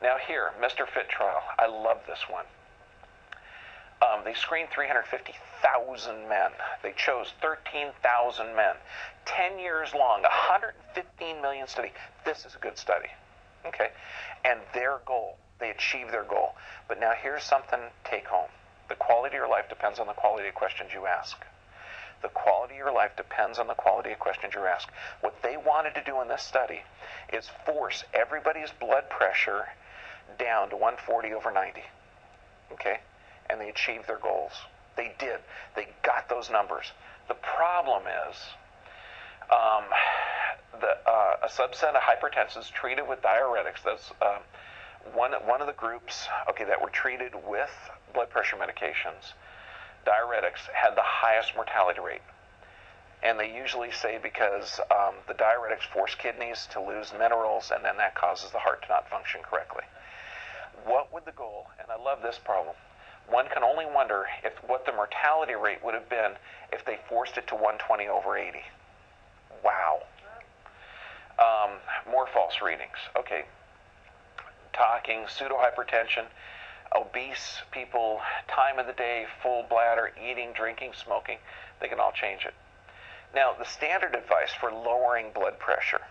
Now here, Mr. Fit trial. I love this one. They screened 350,000 men. They chose 13,000 men. 10 years long, 115 million study. This is a good study. Okay? And their goal, they achieved their goal. But now here's something take home. The quality of your life depends on the quality of questions you ask. The quality of your life depends on the quality of questions you ask. What they wanted to do in this study is force everybody's blood pressure down to 140/90. Okay? And they achieved their goals. They did. They got those numbers. The problem is a subset of hypertensives treated with diuretics. That's one of the groups, okay, that were treated with blood pressure medications. Diuretics had the highest mortality rate. And they usually say because the diuretics force kidneys to lose minerals, and then that causes the heart to not function correctly. What would the goal, and I love this problem, one can only wonder what the mortality rate would have been if they forced it to 120/80. Wow. More false readings. Okay. Talking pseudohypertension, obese people, time of the day, full bladder, eating, drinking, smoking, they can all change it. Now, the standard advice for lowering blood pressure,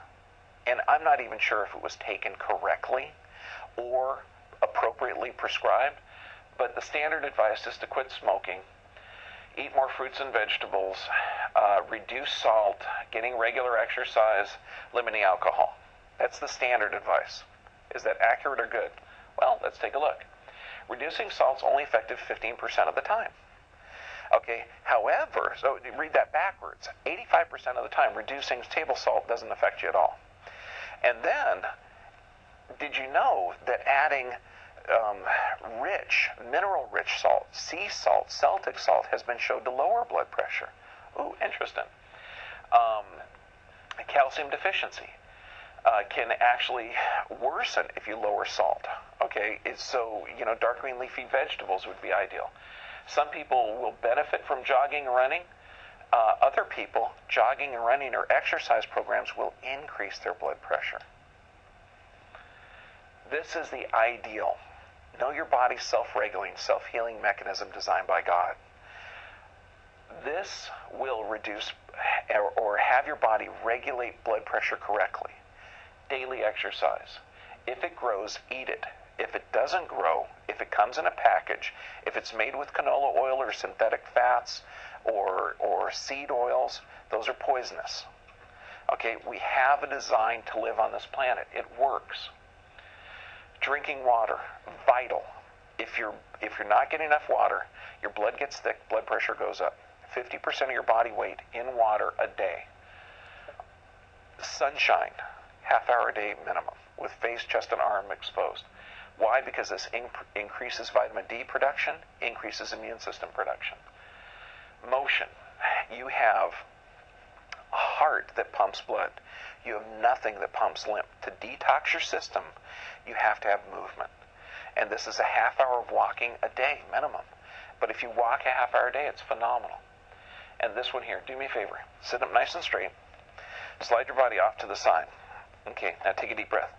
and I'm not even sure if it was taken correctly or appropriately prescribed, but the standard advice is to quit smoking, eat more fruits and vegetables, reduce salt, getting regular exercise, limiting alcohol. That's the standard advice. Is that accurate or good? Well, let's take a look. Reducing salt's only effective 15% of the time. Okay, however, so read that backwards. 85% of the time, reducing table salt doesn't affect you at all. And then, did you know that adding mineral-rich salt, sea salt, Celtic salt, has been shown to lower blood pressure? Ooh, interesting. Calcium deficiency can actually worsen if you lower salt. Okay, so, dark green leafy vegetables would be ideal. Some people will benefit from jogging and running. Other people, jogging and running or exercise programs will increase their blood pressure. This is the ideal. Know your body's self-regulating, self-healing mechanism designed by God. This will reduce or have your body regulate blood pressure correctly. Daily exercise. If it grows, eat it. If it doesn't grow, if it comes in a package, if it's made with canola oil or synthetic fats or seed oils, those are poisonous. Okay, we have a design to live on this planet. It works. Drinking water, vital. If you're not getting enough water, your blood gets thick, blood pressure goes up. 50% of your body weight in water a day. Sunshine, half hour a day minimum, with face, chest, and arm exposed. Why? Because this increases vitamin D production, increases immune system production. Motion. You have a heart that pumps blood. You have nothing that pumps lymph. To detox your system, you have to have movement. And this is a half hour of walking a day minimum. But if you walk a half hour a day, it's phenomenal. And this one here, do me a favor. Sit up nice and straight. Slide your body off to the side. Okay, now take a deep breath.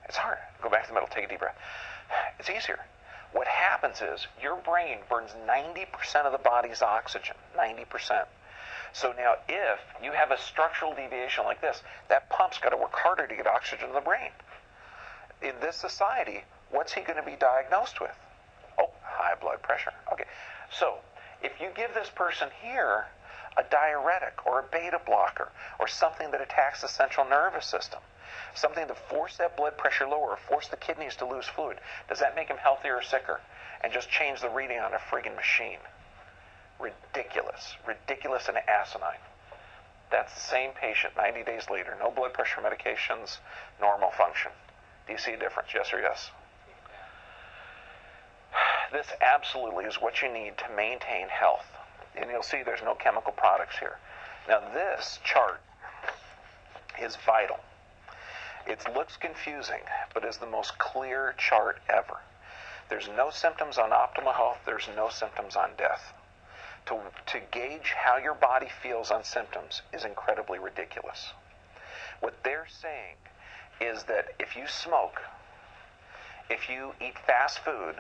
It's hard. Go back to the middle, take a deep breath. It's easier. What happens is your brain burns 90% of the body's oxygen, 90%. So now if you have a structural deviation like this, that pump's got to work harder to get oxygen to the brain. In this society, what's he going to be diagnosed with? Oh, high blood pressure. Okay, so if you give this person here a diuretic or a beta blocker or something that attacks the central nervous system, something to force that blood pressure lower, force the kidneys to lose fluid, does that make him healthier or sicker? And just change the reading on a friggin' machine. Ridiculous. Ridiculous and asinine. That's the same patient 90 days later. No blood pressure medications, normal function. Do you see a difference, yes or yes? This absolutely is what you need to maintain health. And you'll see there's no chemical products here. Now this chart is vital. It looks confusing, but is the most clear chart ever. There's no symptoms on optimal health. There's no symptoms on death. To gauge how your body feels on symptoms is incredibly ridiculous. What they're saying is that if you smoke, If you eat fast food,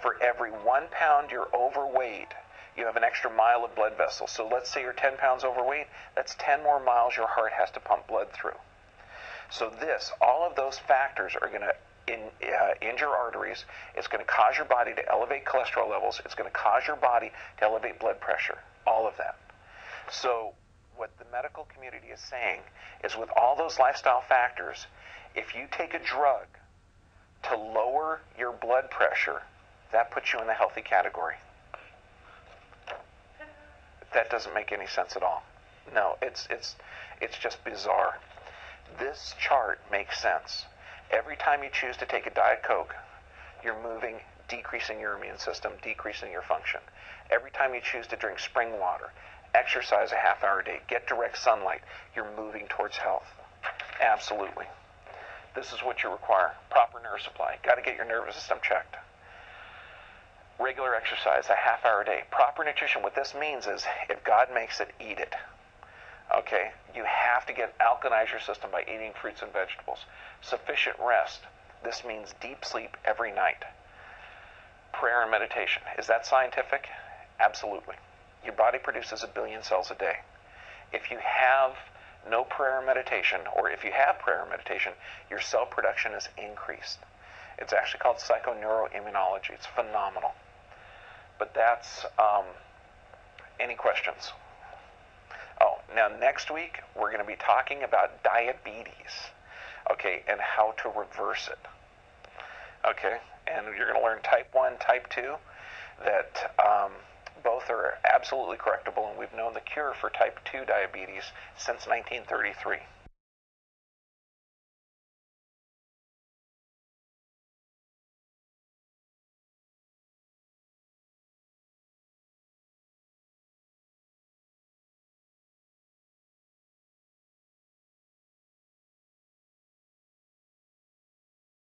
for every 1 pound you're overweight, you have an extra mile of blood vessels. So let's say you're 10 pounds overweight, that's 10 more miles your heart has to pump blood through. So all of those factors are going to injure arteries. It's going to cause your body to elevate cholesterol levels. It's going to cause your body to elevate blood pressure, all of that. So what the medical community is saying is, with all those lifestyle factors, if you take a drug to lower your blood pressure, that puts you in the healthy category. That doesn't make any sense at all. No, it's just bizarre. This chart makes sense. Every time you choose to take a Diet Coke, you're decreasing your immune system, decreasing your function. Every time you choose to drink spring water, exercise a half hour a day, get direct sunlight, you're moving towards health. Absolutely. This is what you require. Proper nerve supply. Got to get your nervous system checked. Regular exercise, a half hour a day. Proper nutrition. What this means is, if God makes it, eat it. Okay? You have to alkalize your system by eating fruits and vegetables. Sufficient rest. This means deep sleep every night. Prayer and meditation. Is that scientific? Absolutely. Your body produces 1 billion cells a day. If you have no prayer and meditation, or if you have prayer and meditation, your cell production is increased. It's actually called psychoneuroimmunology. It's phenomenal. But that's, any questions? Oh, now next week we're going to be talking about diabetes, okay, and how to reverse it. Okay, and you're going to learn type 1, type 2, that both are absolutely correctable, and we've known the cure for type 2 diabetes since 1933.